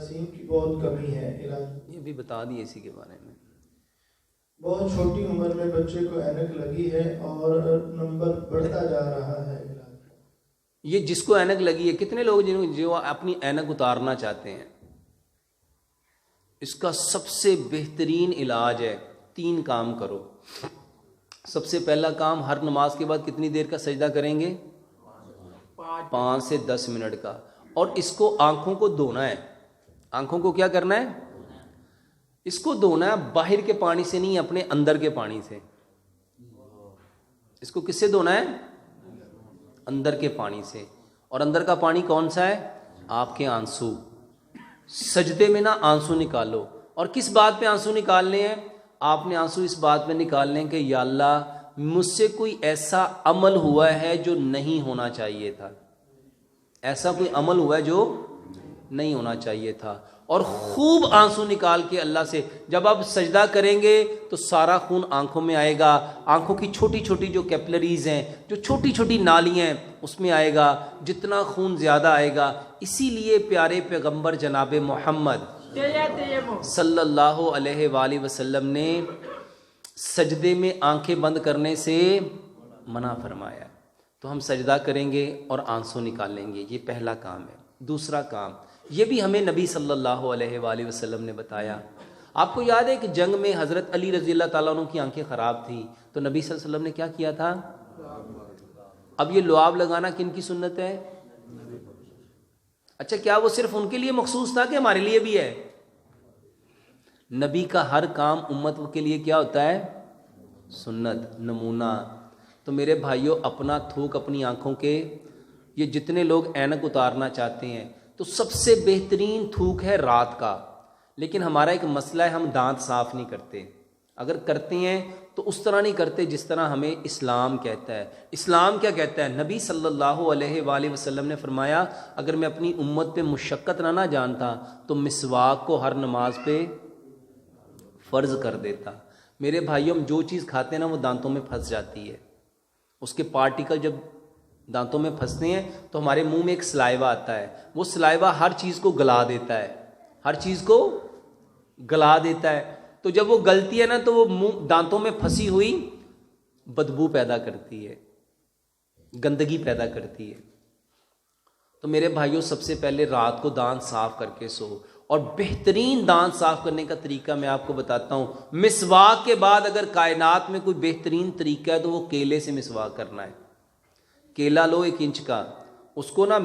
جراثیم کی بہت کمی ہے علاج۔ یہ بھی بتا دیے اسی کے بارے میں۔ بہت چھوٹی عمر میں بچے کو اینک لگی ہے اور نمبر بڑھتا جا رہا ہے۔ یہ جس کو اینک لگی ہے، کتنے لوگ جو اپنی اینک اتارنا چاہتے ہیں، اس کا سب سے بہترین علاج ہے 3 کام کرو۔ سب سے پہلا کام، ہر نماز کے بعد کتنی دیر کا سجدہ کریں گے؟ 5 سے 10 منٹ کا۔ اور اس کو آنکھوں کو دھونا ہے۔ آنکھوں کو کیا کرنا ہے؟ اس کو دھونا ہے، باہر کے پانی سے نہیں، اپنے اندر کے پانی سے۔ اس کو کس سے دھونا ہے؟ اندر کے پانی سے۔ اور اندر کا پانی کون سا ہے؟ آپ کے آنسو۔ سجدے میں نا آنسو نکالو۔ اور کس بات پہ آنسو نکالنے ہیں؟ آپ نے آنسو اس بات پہ نکالنے کہ یا اللہ مجھ سے کوئی ایسا عمل ہوا ہے جو نہیں ہونا چاہیے تھا، ایسا کوئی عمل ہوا ہے جو نہیں ہونا چاہیے تھا۔ اور خوب آنسو نکال کے اللہ سے جب آپ سجدہ کریں گے تو سارا خون آنکھوں میں آئے گا، آنکھوں کی چھوٹی چھوٹی جو کیپلریز ہیں، جو چھوٹی چھوٹی نالیاں ہیں، اس میں آئے گا، جتنا خون زیادہ آئے گا۔ اسی لیے پیارے پیغمبر جناب محمد صلی اللہ علیہ وآلہ وسلم نے سجدے میں آنکھیں بند کرنے سے منع فرمایا۔ تو ہم سجدہ کریں گے اور آنسو نکالیں گے، یہ پہلا کام ہے۔ دوسرا کام، یہ بھی ہمیں نبی صلی اللہ علیہ وآلہ وسلم نے بتایا۔ آپ کو یاد ہے کہ جنگ میں حضرت علی رضی اللہ تعالیٰ عنہ کی آنکھیں خراب تھیں، تو نبی صلی اللہ علیہ وسلم نے کیا کیا تھا؟ اب یہ لعاب لگانا کن کی سنت ہے؟ اچھا، کیا وہ صرف ان کے لیے مخصوص تھا کہ ہمارے لیے بھی ہے؟ نبی کا ہر کام امت کے لیے کیا ہوتا ہے؟ سنت، نمونہ۔ تو میرے بھائیوں، اپنا تھوک اپنی آنکھوں کے، یہ جتنے لوگ اینک اتارنا چاہتے ہیں تو سب سے بہترین تھوک ہے رات کا۔ لیکن ہمارا ایک مسئلہ ہے، ہم دانت صاف نہیں کرتے۔ اگر کرتے ہیں تو اس طرح نہیں کرتے جس طرح ہمیں اسلام کہتا ہے۔ اسلام کیا کہتا ہے؟ نبی صلی اللہ علیہ وآلہ وسلم نے فرمایا اگر میں اپنی امت پہ مشقت نہ جانتا تو مسواک کو ہر نماز پہ فرض کر دیتا۔ میرے بھائیوں، ہم جو چیز کھاتے ہیں نا وہ دانتوں میں پھنس جاتی ہے، اس کے پارٹیکل جب دانتوں میں پھنستے ہیں تو ہمارے منہ میں ایک سلائیوا آتا ہے، وہ سلائیوا ہر چیز کو گلا دیتا ہے، ہر چیز کو گلا دیتا ہے۔ تو جب وہ گلتی ہے نا تو وہ منہ دانتوں میں پھنسی ہوئی بدبو پیدا کرتی ہے، گندگی پیدا کرتی ہے۔ تو میرے بھائیوں، سب سے پہلے رات کو دانت صاف کر کے سو۔ اور بہترین دانت صاف کرنے کا طریقہ میں آپ کو بتاتا ہوں۔ مسواک کے بعد اگر کائنات میں کوئی بہترین طریقہ ہے تو وہ کیلے سے مسواک کرنا ہے۔ کیلا لو 1 انچ کا، اس کو نا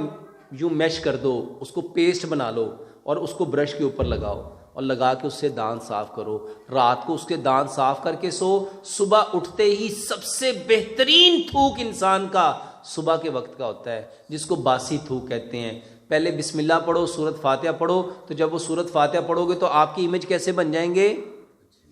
یوں میش کر دو، اس کو پیسٹ بنا لو اور اس کو برش کے اوپر لگاؤ اور لگا کے اس سے دانت صاف کرو۔ رات کو اس کے دانت صاف کر کے سو۔ صبح اٹھتے ہی سب سے بہترین تھوک انسان کا صبح کے وقت کا ہوتا ہے، جس کو باسی تھوک کہتے ہیں۔ پہلے بسم اللہ پڑھو، سورت فاتحہ پڑھو، تو جب وہ سورت فاتحہ پڑھو گے تو آپ کی امیج کیسے بن جائیں گے؟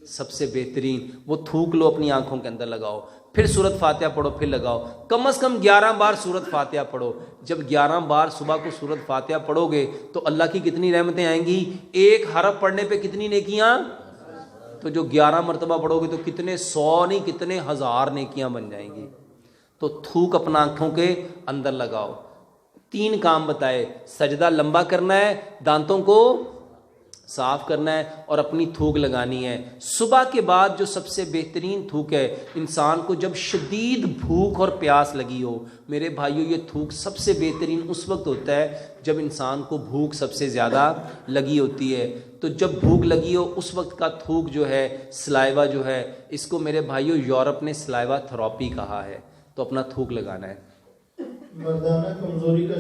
سب سے بہترین۔ وہ تھوک لو اپنی آنکھوں کے اندر لگاؤ، پھر سورت فاتحہ پڑھو، پھر لگاؤ۔ کم از کم 11 بار سورت فاتحہ پڑھو۔ جب 11 بار صبح کو سورت فاتحہ پڑھو گے تو اللہ کی کتنی رحمتیں آئیں گی؟ ایک حرف پڑھنے پہ کتنی نیکیاں؟ تو جو 11 مرتبہ پڑھو گے تو کتنے 100 نہیں کتنے 1000 نیکیاں بن جائیں گی۔ تو تھوک اپنا آنکھوں کے اندر لگاؤ۔ 3 کام بتائے، سجدہ لمبا کرنا ہے، دانتوں کو صاف کرنا ہے اور اپنی تھوک لگانی ہے۔ صبح کے بعد جو سب سے بہترین تھوک ہے، انسان کو جب شدید بھوک اور پیاس لگی ہو، میرے بھائیوں یہ تھوک سب سے بہترین اس وقت ہوتا ہے جب انسان کو بھوک سب سے زیادہ لگی ہوتی ہے۔ تو جب بھوک لگی ہو اس وقت کا تھوک جو ہے، سلائیوا جو ہے، اس کو میرے بھائیوں یورپ نے سلائیوا تھراپی کہا ہے۔ تو اپنا تھوک لگانا ہے۔ مردانہ کمزوری کا